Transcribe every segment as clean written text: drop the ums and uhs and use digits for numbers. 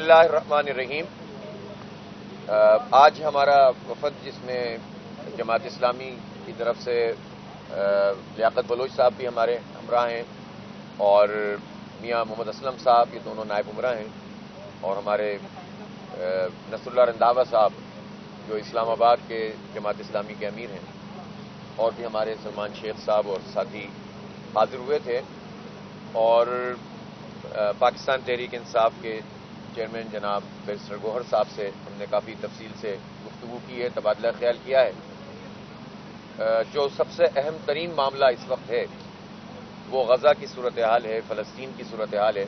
اللہ الرحمن الرحیم۔ آج ہمارا وفد جس میں جماعت اسلامی کی طرف سے لیاقت بلوچ صاحب بھی ہمارے ہمراہ ہیں اور میاں محمد اسلم صاحب، یہ دونوں نائب امراء ہیں، اور ہمارے نصر اللہ رنداوا صاحب جو اسلام آباد کے جماعت اسلامی کے امیر ہیں، اور بھی ہمارے سلمان شیخ صاحب اور ساتھی حاضر ہوئے تھے، اور پاکستان تحریک انصاف کے چیئرمین جناب بیرسٹر گوہر صاحب سے ہم نے کافی تفصیل سے گفتگو کی ہے، تبادلہ خیال کیا ہے۔ جو سب سے اہم ترین معاملہ اس وقت ہے وہ غزہ کی صورتحال ہے، فلسطین کی صورتحال ہے،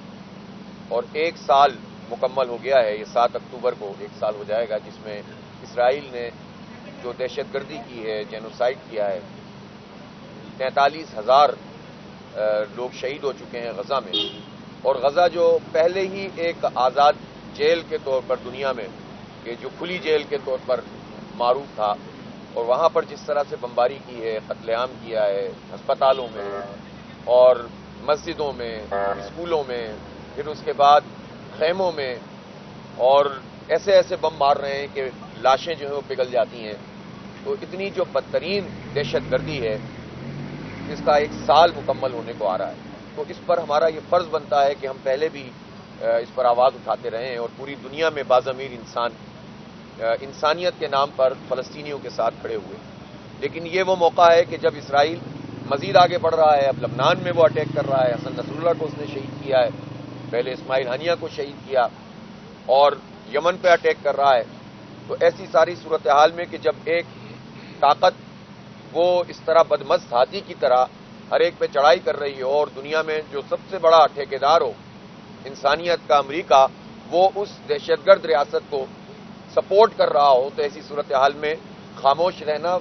اور 1 سال مکمل ہو گیا ہے۔ یہ 7 اکتوبر کو 1 سال ہو جائے گا جس میں اسرائیل نے جو دہشت گردی کی ہے، جینوسائیڈ کیا ہے۔ 43,000 لوگ شہید ہو چکے ہیں غزہ میں، اور غزہ جو پہلے ہی ایک آزاد جیل کے طور پر دنیا میں، کہ جو کھلی جیل کے طور پر معروف تھا، اور وہاں پر جس طرح سے بمباری کی ہے، قتل عام کیا ہے ہسپتالوں میں اور مسجدوں میں، اسکولوں میں، پھر اس کے بعد خیموں میں، اور ایسے ایسے بم مار رہے ہیں کہ لاشیں جو ہیں وہ پگھل جاتی ہیں۔ تو اتنی جو بدترین دہشت گردی ہے، اس کا 1 سال مکمل ہونے کو آ رہا ہے، تو اس پر ہمارا یہ فرض بنتا ہے کہ ہم پہلے بھی اس پر آواز اٹھاتے رہے ہیں، اور پوری دنیا میں باضمیر انسان انسانیت کے نام پر فلسطینیوں کے ساتھ کھڑے ہوئے۔ لیکن یہ وہ موقع ہے کہ جب اسرائیل مزید آگے بڑھ رہا ہے، اب لبنان میں وہ اٹیک کر رہا ہے، حسن نصر اللہ کو اس نے شہید کیا ہے، پہلے اسماعیل ہنیہ کو شہید کیا، اور یمن پہ اٹیک کر رہا ہے۔ تو ایسی ساری صورتحال میں کہ جب ایک طاقت وہ اس طرح بدمست ہاتھی کی طرح ہر ایک پہ چڑھائی کر رہی ہو، اور دنیا میں جو سب سے بڑا ٹھیکیدار ہو انسانیت کا، امریکہ، وہ اس دہشت گرد ریاست کو سپورٹ کر رہا ہو، تو ایسی صورتحال میں خاموش رہنا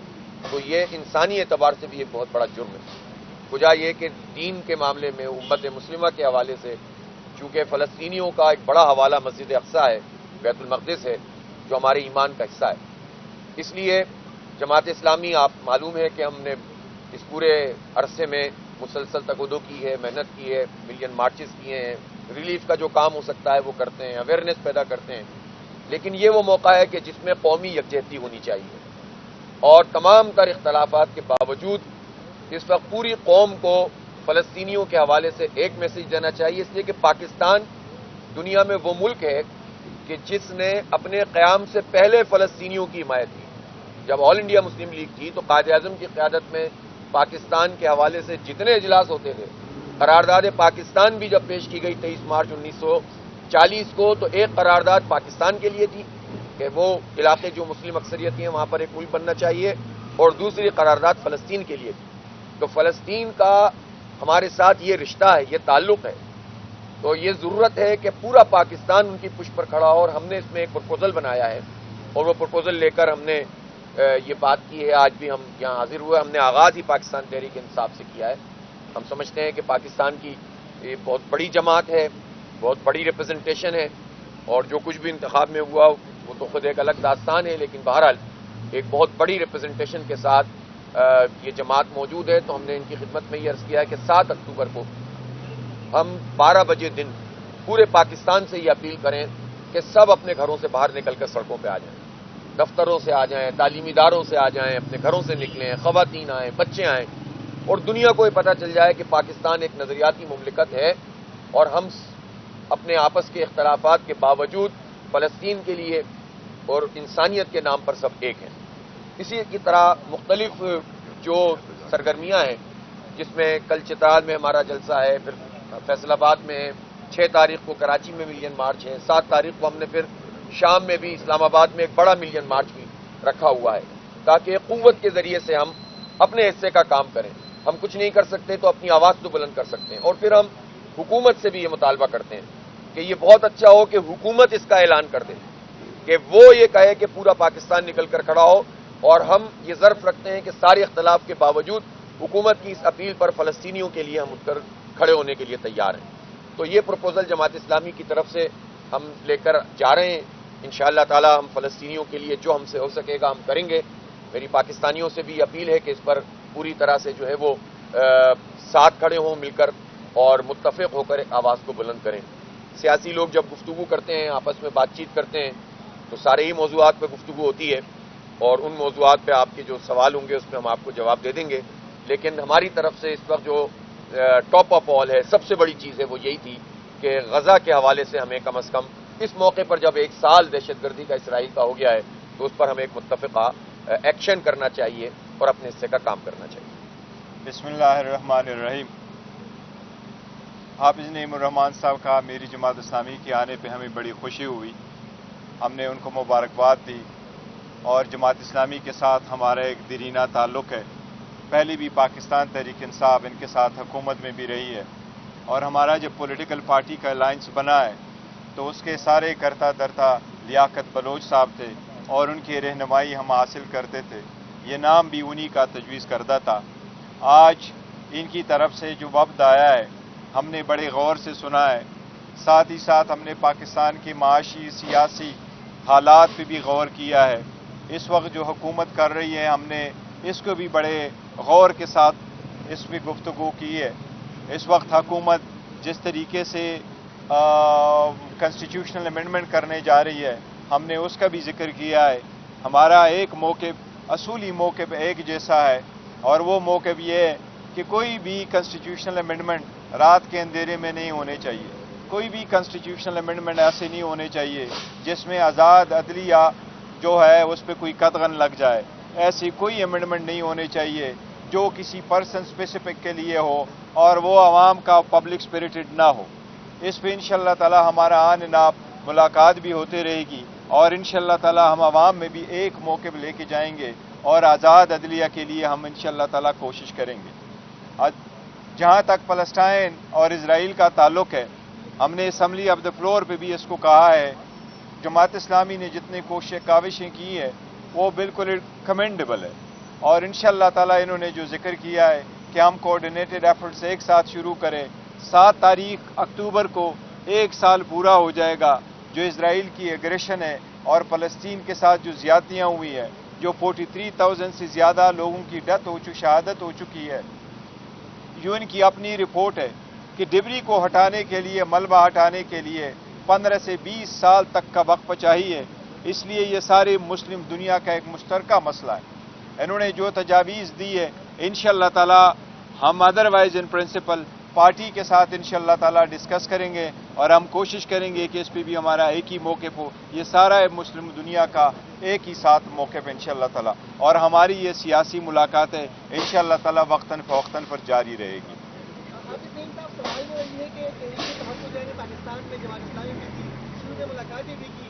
تو یہ انسانی اعتبار سے بھی ایک بہت بڑا جرم ہے۔ وجہ یہ کہ دین کے معاملے میں امت مسلمہ کے حوالے سے، چونکہ فلسطینیوں کا ایک بڑا حوالہ مسجد اقصیٰ ہے، بیت المقدس ہے، جو ہمارے ایمان کا حصہ ہے۔ اس لیے جماعت اسلامی، آپ معلوم ہے کہ ہم نے اس پورے عرصے میں مسلسل تقدو کی ہے، محنت کی ہے، ملین مارچز کیے ہیں، ریلیف کا جو کام ہو سکتا ہے وہ کرتے ہیں، اویئرنیس پیدا کرتے ہیں۔ لیکن یہ وہ موقع ہے کہ جس میں قومی یکجہتی ہونی چاہیے، اور تمام تر اختلافات کے باوجود اس وقت پوری قوم کو فلسطینیوں کے حوالے سے ایک میسج دینا چاہیے، اس لیے کہ پاکستان دنیا میں وہ ملک ہے کہ جس نے اپنے قیام سے پہلے فلسطینیوں کی حمایت کی۔ جب آل انڈیا مسلم لیگ تھی تو قائد اعظم کی قیادت میں پاکستان کے حوالے سے جتنے اجلاس ہوتے تھے، قرارداد پاکستان بھی جب پیش کی گئی 23 مارچ 1940 کو، تو ایک قرارداد پاکستان کے لیے تھی کہ وہ علاقے جو مسلم اکثریت ہیں وہاں پر ایک ملک بننا چاہیے، اور دوسری قرارداد فلسطین کے لیے تھی۔ تو فلسطین کا ہمارے ساتھ یہ رشتہ ہے، یہ تعلق ہے، تو یہ ضرورت ہے کہ پورا پاکستان ان کی پشت پر کھڑا ہو، اور ہم نے اس میں ایک پرپوزل بنایا ہے، اور وہ پرپوزل لے کر ہم نے یہ بات کی ہے۔ آج بھی ہم یہاں حاضر ہوئے، ہم نے آغاز ہی پاکستان تحریک انصاف سے کیا ہے۔ ہم سمجھتے ہیں کہ پاکستان کی یہ بہت بڑی جماعت ہے، بہت بڑی ریپرزنٹیشن ہے، اور جو کچھ بھی انتخاب میں ہوا وہ تو خود ایک الگ داستان ہے، لیکن بہرحال ایک بہت بڑی ریپرزنٹیشن کے ساتھ یہ جماعت موجود ہے۔ تو ہم نے ان کی خدمت میں یہ عرض کیا ہے کہ 7 اکتوبر کو ہم 12 بجے دن پورے پاکستان سے یہ اپیل کریں کہ سب اپنے گھروں سے باہر نکل کر سڑکوں پہ آ جائیں، دفتروں سے آ جائیں، تعلیمی اداروں سے آ جائیں، اپنے گھروں سے نکلیں، خواتین آئیں، بچے آئیں، اور دنیا کو یہ پتہ چل جائے کہ پاکستان ایک نظریاتی مملکت ہے، اور ہم اپنے آپس کے اختلافات کے باوجود فلسطین کے لیے اور انسانیت کے نام پر سب ایک ہیں۔ اسی کی طرح مختلف جو سرگرمیاں ہیں، جس میں کل چترال میں ہمارا جلسہ ہے، پھر فیصل آباد میں 6 تاریخ کو کراچی میں ملین مارچ ہے، 7 تاریخ کو ہم نے پھر شام میں بھی اسلام آباد میں ایک بڑا ملین مارچ بھی رکھا ہوا ہے، تاکہ قوت کے ذریعے سے ہم اپنے حصے کا کام کریں۔ ہم کچھ نہیں کر سکتے تو اپنی آواز تو بلند کر سکتے ہیں، اور پھر ہم حکومت سے بھی یہ مطالبہ کرتے ہیں کہ یہ بہت اچھا ہو کہ حکومت اس کا اعلان کر دے، کہ وہ یہ کہے کہ پورا پاکستان نکل کر کھڑا ہو، اور ہم یہ ظرف رکھتے ہیں کہ سارے اختلاف کے باوجود حکومت کی اس اپیل پر فلسطینیوں کے لیے ہم اٹھ کر کھڑے ہونے کے لیے تیار ہیں۔ تو یہ پروپوزل جماعت اسلامی کی طرف سے ہم لے کر جا رہے ہیں۔ انشاءاللہ تعالی ہم فلسطینیوں کے لیے جو ہم سے ہو سکے گا ہم کریں گے۔ میری پاکستانیوں سے بھی اپیل ہے کہ اس پر پوری طرح سے جو ہے وہ ساتھ کھڑے ہوں، مل کر اور متفق ہو کر آواز کو بلند کریں۔ سیاسی لوگ جب گفتگو کرتے ہیں، آپس میں بات چیت کرتے ہیں، تو سارے ہی موضوعات پہ گفتگو ہوتی ہے، اور ان موضوعات پہ آپ کے جو سوال ہوں گے اس پہ ہم آپ کو جواب دے دیں گے. لیکن ہماری طرف سے اس وقت جو ٹاپ آف آل ہے، سب سے بڑی چیز ہے، وہ یہی تھی کہ غزہ کے حوالے سے ہمیں کم از کم اس موقع پر جب 1 سال دہشت گردی کا اسرائیل کا ہو گیا ہے، تو اس پر ہمیں ایک متفقہ ایکشن کرنا چاہیے اور اپنے حصے کا کام کرنا چاہیے. بسم اللہ الرحمن الرحیم. حافظ نعیم الرحمان صاحب کا میری جماعت اسلامی کے آنے پہ ہمیں بڑی خوشی ہوئی. ہم نے ان کو مبارکباد دی، اور جماعت اسلامی کے ساتھ ہمارا ایک دیرینہ تعلق ہے. پہلے بھی پاکستان تحریک انصاف ان کے ساتھ حکومت میں بھی رہی ہے، اور ہمارا جب پولیٹیکل پارٹی کا الائنس بنا ہے تو اس کے سارے کرتا درتا لیاقت بلوچ صاحب تھے، اور ان کی رہنمائی ہم حاصل کرتے تھے. یہ نام بھی انہی کا تجویز کردہ تھا. آج ان کی طرف سے جو وفد آیا ہے ہم نے بڑے غور سے سنا ہے. ساتھ ہی ساتھ ہم نے پاکستان کے معاشی سیاسی حالات پہ بھی غور کیا ہے. اس وقت جو حکومت کر رہی ہے ہم نے اس کو بھی بڑے غور کے ساتھ اس پہ گفتگو کی ہے. اس وقت حکومت جس طریقے سے کنسٹیٹیوشنل امینڈمنٹ کرنے جا رہی ہے ہم نے اس کا بھی ذکر کیا ہے. ہمارا ایک موقف، اصولی موقف ایک جیسا ہے، اور وہ موقف یہ ہے کہ کوئی بھی کنسٹیٹیوشنل امینڈمنٹ رات کے اندھیرے میں نہیں ہونے چاہیے. کوئی بھی کنسٹیٹیوشنل امینڈمنٹ ایسے نہیں ہونے چاہیے جس میں آزاد عدلیہ جو ہے اس پہ کوئی قدغن لگ جائے. ایسی کوئی امینڈمنٹ نہیں ہونے چاہیے جو کسی پرسن اسپیسیفک کے لیے ہو اور وہ عوام کا پبلک اسپریٹڈ نہ ہو. اس پہ انشاءاللہ تعالی ہمارا آن ناب ملاقات بھی ہوتے رہے گی، اور انشاءاللہ تعالی ہم عوام میں بھی ایک موقف لے کے جائیں گے، اور آزاد عدلیہ کے لیے ہم انشاءاللہ تعالی کوشش کریں گے. جہاں تک فلسطین اور اسرائیل کا تعلق ہے، ہم نے اسمبلی آف دا فلور پہ بھی اس کو کہا ہے. جماعت اسلامی نے جتنے کاوشیں کی ہے وہ بالکل کمینڈیبل ہے، اور انشاءاللہ تعالی انہوں نے جو ذکر کیا ہے کہ ہم کوآرڈینیٹڈ ایفرٹس ایک ساتھ شروع کریں. 7 تاریخ اکتوبر کو 1 سال پورا ہو جائے گا جو اسرائیل کی ایگریشن ہے اور فلسطین کے ساتھ جو زیادتیاں ہوئی ہیں، جو 43,000 سے زیادہ لوگوں کی شہادت ہو چکی ہے. یون کی اپنی رپورٹ ہے کہ ڈبری کو ہٹانے کے لیے، ملبہ ہٹانے کے لیے 15 سے 20 سال تک کا وقفہ چاہیے. اس لیے یہ سارے مسلم دنیا کا ایک مشترکہ مسئلہ ہے. انہوں نے جو تجاویز دی ہے انشاءاللہ تعالی ہم ادروائز ان پرنسپل پارٹی کے ساتھ انشاءاللہ تعالی ڈسکس کریں گے، اور ہم کوشش کریں گے کہ اس پہ بھی ہمارا ایک ہی موقف ہو. یہ سارا مسلم دنیا کا ایک ہی ساتھ موقف انشاءاللہ تعالی، اور ہماری یہ سیاسی ملاقاتیں انشاءاللہ تعالی وقتاً فوقتاً پر جاری رہے گی. سوال جو یہ ہے کہ تحریک تحفظ جو ہے پاکستان میں جماعت اسلامی میں تھی، شروع میں ملاقاتیں بھی کی،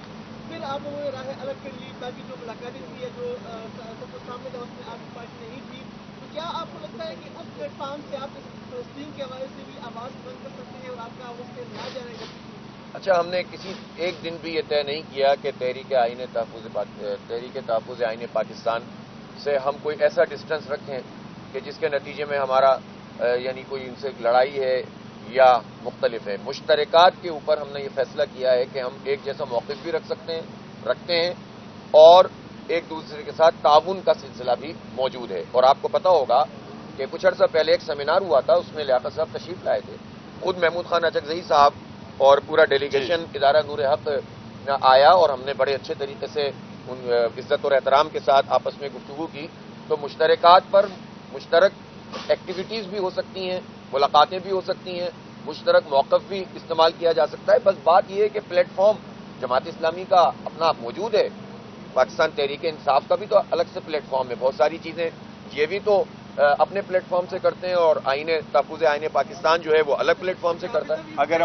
پھر آپ لوگوں نے راہیں الگ کر لی، باقی جو ملاقاتیں ہوئی ہے جو سب کو سامنے دعوت میں آپ کی پارٹی نہیں تھی، تو کیا آپ کو لگتا ہے کہ اس پلیٹ فارم سے آپ فلسطین کے حوالے سے بھی آواز بلند کر سکتے ہیں اور آپ کا اس سے نہ جانا کر سکتے ہیں؟ اچھا، ہم نے کسی ایک دن بھی یہ طے نہیں کیا کہ تحریک تحفظ آئین پاکستان سے ہم کوئی ایسا ڈسٹنس رکھیں کہ جس کے نتیجے میں ہمارا یعنی کوئی ان سے لڑائی ہے یا مختلف ہے. مشترکات کے اوپر ہم نے یہ فیصلہ کیا ہے کہ ہم ایک جیسا موقف بھی رکھتے ہیں اور ایک دوسرے کے ساتھ تعاون کا سلسلہ بھی موجود ہے. اور آپ کو پتا ہوگا کہ کچھ عرصہ پہلے ایک سیمینار ہوا تھا، اس میں لیاقت صاحب تشریف لائے تھے، خود محمود خان اچکزئی صاحب اور پورا ڈیلیگیشن ادارہ نور حق آیا، اور ہم نے بڑے اچھے طریقے سے عزت اور احترام کے ساتھ آپس میں گفتگو کی. تو مشترکات پر مشترک ایکٹیویٹیز بھی ہو سکتی ہیں، ملاقاتیں بھی ہو سکتی ہیں، مشترک موقف بھی استعمال کیا جا سکتا ہے. بس بات یہ ہے کہ پلیٹ فارم جماعت اسلامی کا اپنا موجود ہے، پاکستان تحریک انصاف کا بھی تو الگ سے پلیٹ فارم ہے. بہت ساری چیزیں یہ بھی تو اپنے پلیٹ فارم سے کرتے ہیں، اور تحفظ آئین پاکستان جو ہے وہ الگ پلیٹ فارم سے کرتا ہے. اگر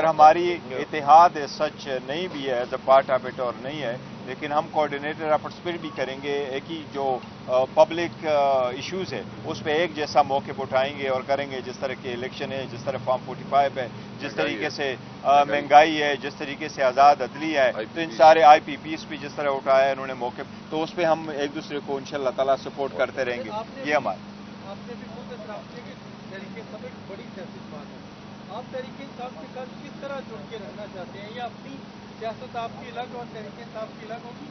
ہماری اتحاد سچ نہیں بھی ہے as a part of it اور نہیں ہے، لیکن ہم کوآرڈینیٹر ایفرٹس پھر بھی کریں گے. ایک ہی جو پبلک ایشوز ہے اس پہ ایک جیسا موقف اٹھائیں گے اور کریں گے. جس طرح کے الیکشن ہے، جس طرح فارم 45 ہے، جس طریقے سے مہنگائی ہے، جس طریقے سے آزاد عدلیہ ہے، تو ان سارے آئی پی پیز پہ جس طرح اٹھایا ہے انہوں نے موقف، تو اس پہ ہم ایک دوسرے کو انشاءاللہ تعالی سپورٹ کرتے رہیں گے. یہ ہمارا آپ نے بھی خود اعتراف کیا کہ تحریک انصاف ایک بڑی سیاسی جماعت ہے. آپ تحریک انصاف کے ساتھ کس طرح جڑ کے رہنا چاہتے ہیں، یا اپنی سیاست آپ کی الگ اور تحریک انصاف کی الگ ہوگی؟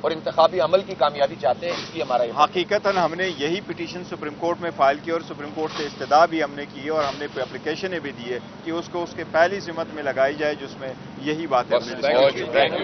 اور انتخابی عمل کی کامیابی چاہتے ہیں. اس کی ہمارا حقیقتاً ہم نے یہی پٹیشن سپریم کورٹ میں فائل کی اور سپریم کورٹ سے استدعا بھی ہم نے کی اور ہم نے اپلیکیشنیں بھی دی ہے کہ اس کو اس کے پہلی ذمت میں لگائی جائے جس میں یہی باتیں